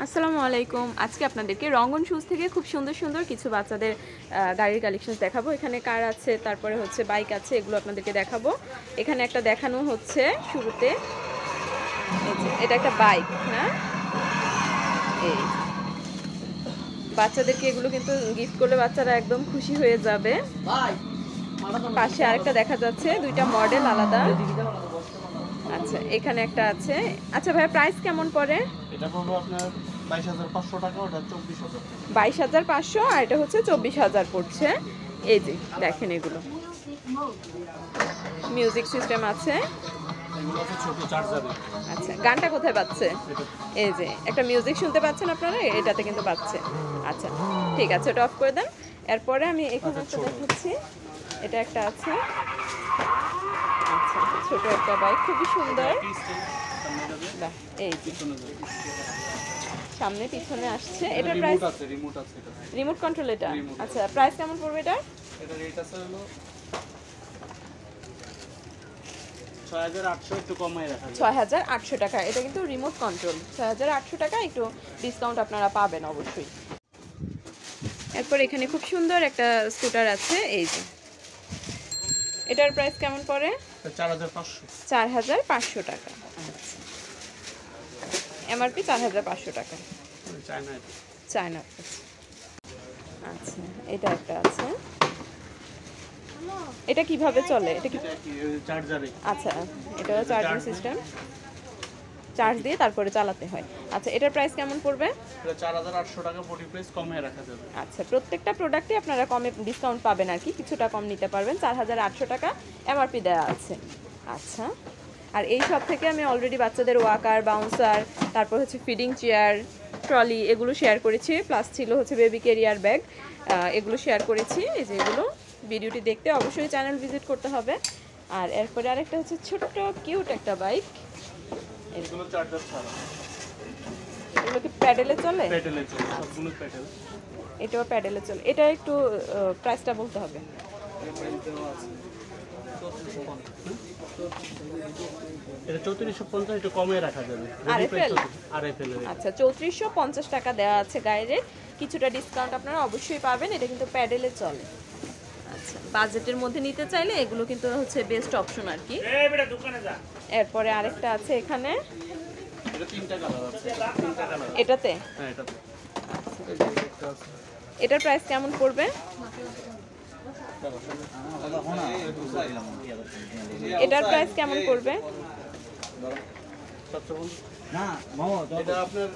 আসসালামু আলাইকুম। আজকে আপনাদেরকে রঙ্গন শুজ থেকে খুব সুন্দর সুন্দর কিছু বাচ্চাদের গাড়ির কালেকশন দেখাবো। এখানে কার আছে, তারপরে হচ্ছে বাইক আছে, এগুলো আপনাদেরকে দেখাবো। এখানে একটা দেখানো হচ্ছে শুরুতে, এটা একটা বাইক না, এই বাচ্চাদেরকে এগুলো কিন্তু গিফট করলে বাচ্চারা একদম খুশি হয়ে যাবে। পাশে আরেকটা দেখা যাচ্ছে, দুইটা মডেল আলাদা। আচ্ছা, এখানে একটা আছে। আচ্ছা ভাই, প্রাইস কেমন পড়ে? এটা পড়বে আপনার 22,500 টাকা, ওটা 24,000 টাকা। 22,500 আর এটা হচ্ছে 24,000 পড়ছে। এই যে দেখেন, এগুলো মিউজিক সিস্টেম আছে। এগুলো আছে ছোট চার্জারে। আচ্ছা, গানটা কোথায় পাচ্ছে? এই যে একটা মিউজিক শুনতে পাচ্ছেন আপনারা, এটাতে কিন্তু পাচ্ছে। আচ্ছা ঠিক আছে, এটা অফ করে দেন। এরপরে আমি এখানে একটা দেখাচ্ছি, এটা একটা আছে। আচ্ছা, ছোট একটা বাইক, খুবই সুন্দর। এই যে সামনে পিছনে আসছে। এটা প্রাইস রিমোট আছে এটা। রিমোট কন্ট্রোল এটা। আচ্ছা, প্রাইস কেমন পড়বে এটা? এটা রেট আছে হলো 6,800, একটু কমায় রাখা যায়। 6,800 টাকা। এটা কিন্তু রিমোট কন্ট্রোল। 6,800 টাকা, একটু ডিসকাউন্ট আপনারা পাবেন অবশ্যই। এরপর এখানে খুব সুন্দর একটা স্কুটার আছে, এই যে এটার প্রাইস কেমন পড়ে? 4,500। 4,500 টাকা। আচ্ছা, এমআরপি 4,500 টাকা। চায়না। আচ্ছা, এটা একটা আছে। এটা কিভাবে চলে? এটা কি চার্জারে? আচ্ছা, এটা চার্জিং সিস্টেম, চার্জ দিয়ে তারপরে চালাতে হয়। আচ্ছা, এটার প্রাইস কেমন পড়বে? এটা 4,800 টাকা, বডি প্রাইস কমে রাখা যাবে। আচ্ছা, প্রত্যেকটা প্রোডাক্টে আপনারা কমে ডিসকাউন্ট পাবেন আর কি, কিছুটা কম নিতে পারবেন। 4,800 টাকা এমআরপি দেওয়া আছে। আচ্ছা, আর এই সব থেকে আমি অলরেডি বাচ্চাদের ওয়াকার, বাউন্সার, তারপর হচ্ছে ফিডিং চেয়ার, ট্রলি, এগুলো শেয়ার করেছি। প্লাস ছিল হচ্ছে বেবি ক্যারিয়ার ব্যাগ, এগুলো শেয়ার করেছি। এই যে এগুলো, ভিডিওটি দেখতে অবশ্যই চ্যানেল ভিজিট করতে হবে। আর এরপরে আরেকটা হচ্ছে ছোট্ট কিউট একটা বাইক। এগুলো চার্জার ছাড়া। এগুলো কি প্যাডেলে চলে? প্যাডেলে চলে, সবগুলো প্যাডেল। এটাও প্যাডেলে চলে। এটা একটু প্রাইসটা বলতে হবে। এটা 3450, একটু কমে রাখা যাবে। আরএফএল। আচ্ছা, 3450 টাকা দেওয়া আছে গাড়ির। কিছুটা ডিসকাউন্ট আপনারা অবশ্যই পাবেন। এটা কিন্তু প্যাডেলে চলে। আচ্ছা, বাজেটের মধ্যে নিতে চাইলে এগুলো কিন্তু হচ্ছে বেস্ট অপশন আর কি। এরপরে আরেকটা আছে এখানে, এটা 3টা কালার আছে। 3টা কালার এটাতে? হ্যাঁ, এটাতে। এটার প্রাইস কেমন পড়বে? এটার প্রাইস কেমন পড়বে? না এটা আপনার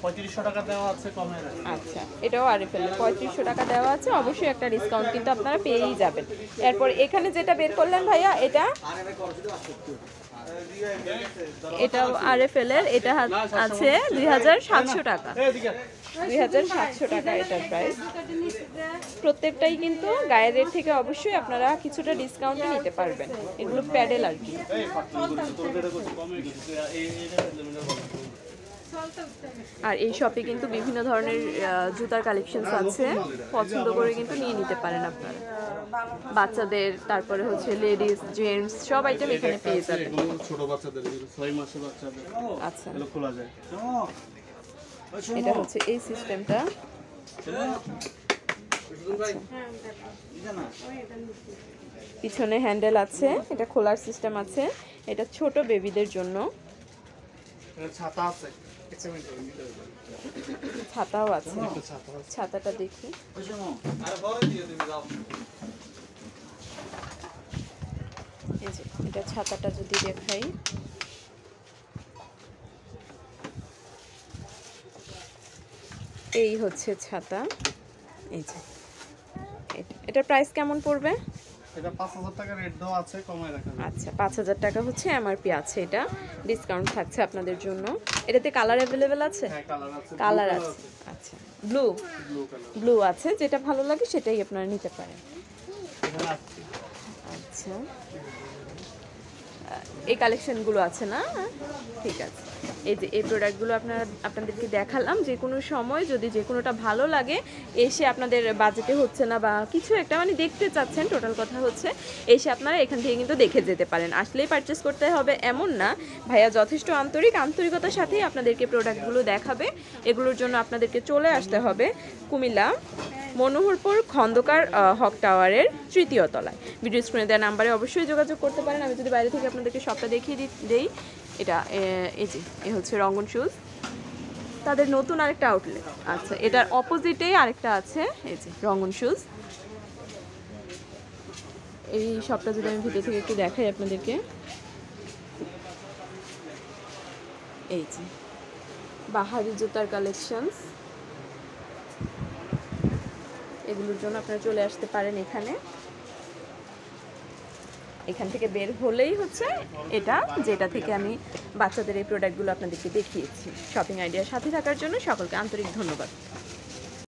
3500 টাকা দেওয়া আছে, কমে রাখা। আচ্ছা, এটাও আরএফএল 3500 টাকা দেওয়া আছে। অবশ্যই একটা ডিসকাউন্ট কিন্তু আপনারা পেয়েই যাবেন। এরপর এখানে যেটা বের করলেন ভাইয়া, এটাও আরএফএল এর। এটা আছে 2,700 টাকা। 2,700 টাকা এটার প্রাইস। প্রত্যেকটাই কিন্তু গায়ের রেট থেকে অবশ্যই আপনারা কিছুটা ডিসকাউন্টে নিতে পারবেন। এগুলো প্যাডেল আর কি। আর এই শপে কিন্তু বিভিন্ন ধরনের জুতার কালেকশন আছে, পছন্দ করে কিন্তু নিয়ে নিতে পারেন আপনারা। বাচ্চাদের, তারপরে হচ্ছে লেডিস, জেন্টস, সব আইটেম এখানে পেয়ে যাবেন। ছোট বাচ্চাদের, 6 মাসের বাচ্চাদের। আচ্ছা, এগুলো খোলা যায়। এটা হচ্ছে এই সিস্টেমটা। পিছনে হ্যান্ডেল আছে, এটা খোলার সিস্টেম আছে। এটা ছোট বেবিদের জন্য। ছাতা আছে, ছাতাও আছে। ছাতাটা দেখি। এই যে এটা ছাতাটা যদি দেখাই, এই হচ্ছে ছাতা। এই যে এটার প্রাইস কেমন পড়বে? এটা 5,000 টাকা রেট দেওয়া আছে, কমায় রাখা যাবে। আচ্ছা, 5,000 টাকা হচ্ছে এমআরপি আছে। এটা ডিসকাউন্ট থাকছে আপনাদের জন্য। এটাতে কালার অ্যাভেলেবেল আছে? হ্যাঁ, কালার আছে। কালার আছে। আচ্ছা, ব্লু আছে। যেটা ভালো লাগে সেটাই আপনারা নিতে পারেন। আচ্ছা, এই কালেকশনগুলো আছে না? ঠিক আছে। এই যে এই প্রোডাক্টগুলো আপনাদেরকে দেখালাম। যে কোনো সময় যদি যে কোনোটা ভালো লাগে, এসে আপনাদের বাজেটে হচ্ছে না বা কিছু একটা মানে দেখতে চাচ্ছেন, টোটাল কথা হচ্ছে এসে আপনারা এখান থেকে কিন্তু দেখে যেতে পারেন। আসলেই পারচেস করতে হবে এমন না, ভাইয়া যথেষ্ট আন্তরিকতার সাথেই আপনাদেরকে প্রোডাক্টগুলো দেখাবে। এগুলোর জন্য আপনাদেরকে চলে আসতে হবে কুমিল্লা মনোহরপুর খন্দকার হক টাওয়ারের 3য় তলায়। ভিডিও স্ক্রিনে দেওয়া নাম্বারে অবশ্যই যোগাযোগ করতে পারেন। আমি যদি বাইরে থেকে আপনাদেরকে সবটা দেখিয়ে দেই, এটা এই যে এ হচ্ছে রঙ্গন শুজ, তাদের নতুন আরেকটা আউটলেট। আচ্ছা, এটার অপোজিটেই আরেকটা আছে, এই যে রঙ্গন শুজ। এই শপটা যদি আমি ভিডিও থেকে একটু দেখাই আপনাদেরকে, এই যে বাহারি জুতার কালেকশনস, এগুলোর জন্য আপনারা চলে আসতে পারেন এখান থেকে বের হলেই হচ্ছে এটা, যেটা থেকে আমি বাচ্চাদের এই প্রোডাক্টগুলো আপনাদেরকে দেখিয়েছি। শপিং আইডিয়ার সাথে থাকার জন্য সকলকে আন্তরিক ধন্যবাদ।